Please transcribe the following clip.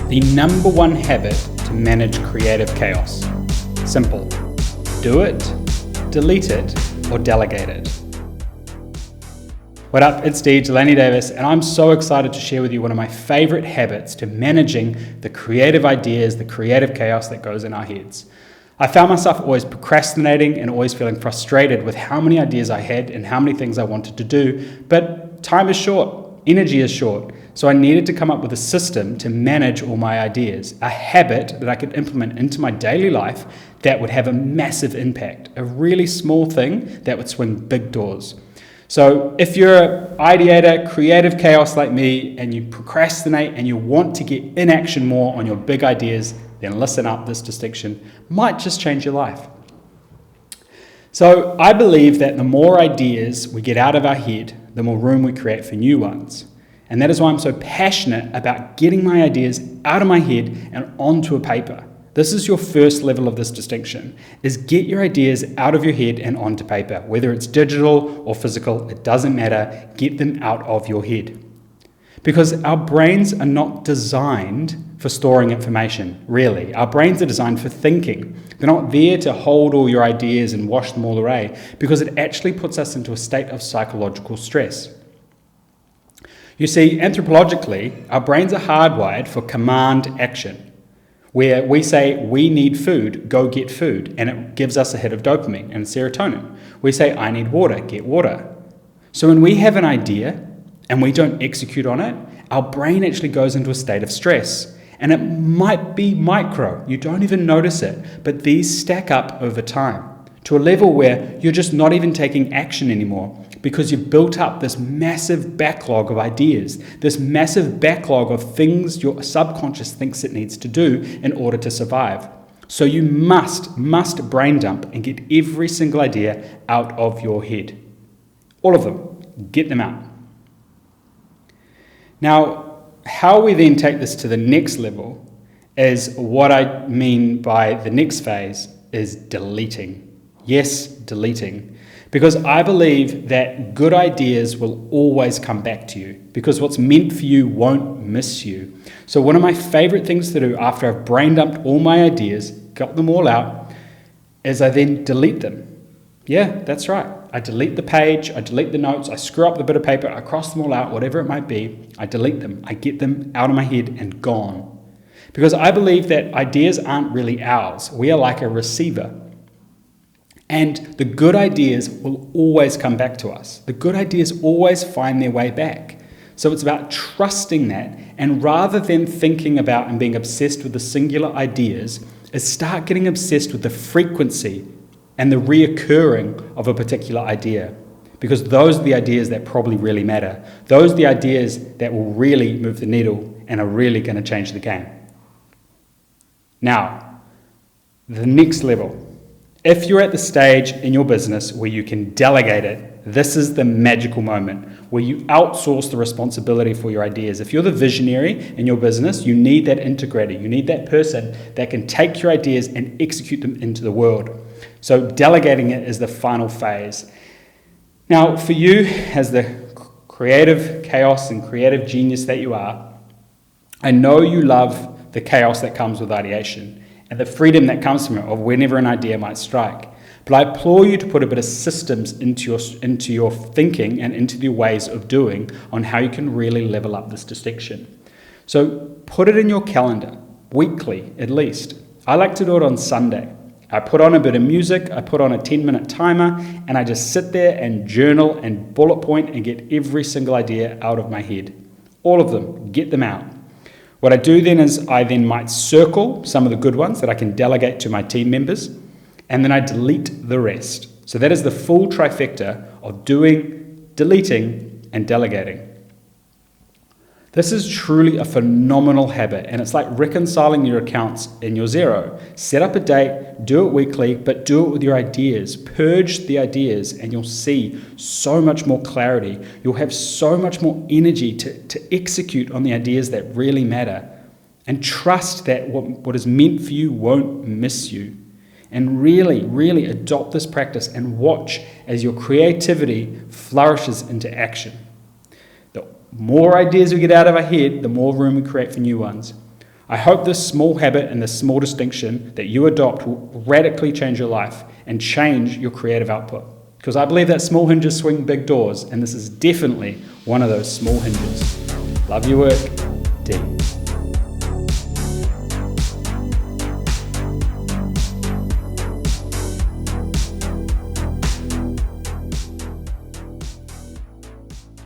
The number one habit to manage creative chaos. Simple. Do it, delete it, or delegate it. What up, it's Dalaney Davis, and I'm so excited to share with you one of my favorite habits to managing the creative ideas, the creative chaos that goes in our heads. I found myself always procrastinating and always feeling frustrated with how many ideas I had and how many things I wanted to do, but time is short, energy is short, so I needed to come up with a system to manage all my ideas, a habit that I could implement into my daily life that would have a massive impact, a really small thing that would swing big doors. So if you're an ideator, creative chaos like me, and you procrastinate and you want to get in action more on your big ideas, then listen up, this distinction might just change your life. So I believe that the more ideas we get out of our head, the more room we create for new ones. And that is why I'm so passionate about getting my ideas out of my head and onto a paper. This is your first level of this distinction, is get your ideas out of your head and onto paper. Whether it's digital or physical, it doesn't matter. Get them out of your head. Because our brains are not designed for storing information, really. Our brains are designed for thinking. They're not there to hold all your ideas and wash them all away, because it actually puts us into a state of psychological stress. You see, anthropologically, our brains are hardwired for command action, where we say, we need food, go get food, and it gives us a hit of dopamine and serotonin. We say, I need water, get water. So when we have an idea and we don't execute on it, our brain actually goes into a state of stress. And it might be micro, you don't even notice it, but these stack up over time to a level where you're just not even taking action anymore because you've built up this massive backlog of ideas, this massive backlog of things your subconscious thinks it needs to do in order to survive. So you must brain dump and get every single idea out of your head. All of them. Get them out. Now, how we then take this to the next level is what I mean by the next phase is deleting. Yes, deleting. Because I believe that good ideas will always come back to you, because what's meant for you won't miss you. So one of my favorite things to do after I've brain dumped all my ideas, got them all out, is I then delete them. Yeah, that's right. I delete the page, I delete the notes, I screw up the bit of paper, I cross them all out, whatever it might be, I delete them. I get them out of my head and gone. Because I believe that ideas aren't really ours. We are like a receiver. And the good ideas will always come back to us. The good ideas always find their way back. So it's about trusting that, and rather than thinking about and being obsessed with the singular ideas, is start getting obsessed with the frequency and the reoccurring of a particular idea. Because those are the ideas that probably really matter. Those are the ideas that will really move the needle and are really going to change the game. Now, the next level. If you're at the stage in your business where you can delegate it, this is the magical moment where you outsource the responsibility for your ideas. If you're the visionary in your business, you need that integrator. You need that person that can take your ideas and execute them into the world. So delegating it is the final phase. Now, for you, as the creative chaos and creative genius that you are, I know you love the chaos that comes with ideation and the freedom that comes from it, of whenever an idea might strike. But I implore you to put a bit of systems into your thinking and into your ways of doing on how you can really level up this distinction. So put it in your calendar, weekly at least. I like to do it on Sunday. I put on a bit of music, I put on a 10-minute timer, and I just sit there and journal and bullet point and get every single idea out of my head. All of them, get them out. What I do then is I then might circle some of the good ones that I can delegate to my team members, and then I delete the rest. So that is the full trifecta of doing, deleting, and delegating. This is truly a phenomenal habit, and it's like reconciling your accounts in your Xero. Set up a date, do it weekly, but do it with your ideas. Purge the ideas, and you'll see so much more clarity. You'll have so much more energy to execute on the ideas that really matter. And trust that what is meant for you won't miss you. And really, really adopt this practice and watch as your creativity flourishes into action. The more ideas we get out of our head, the more room we create for new ones. I hope this small habit and this small distinction that you adopt will radically change your life and change your creative output. Because I believe that small hinges swing big doors, and this is definitely one of those small hinges. Love your work, D.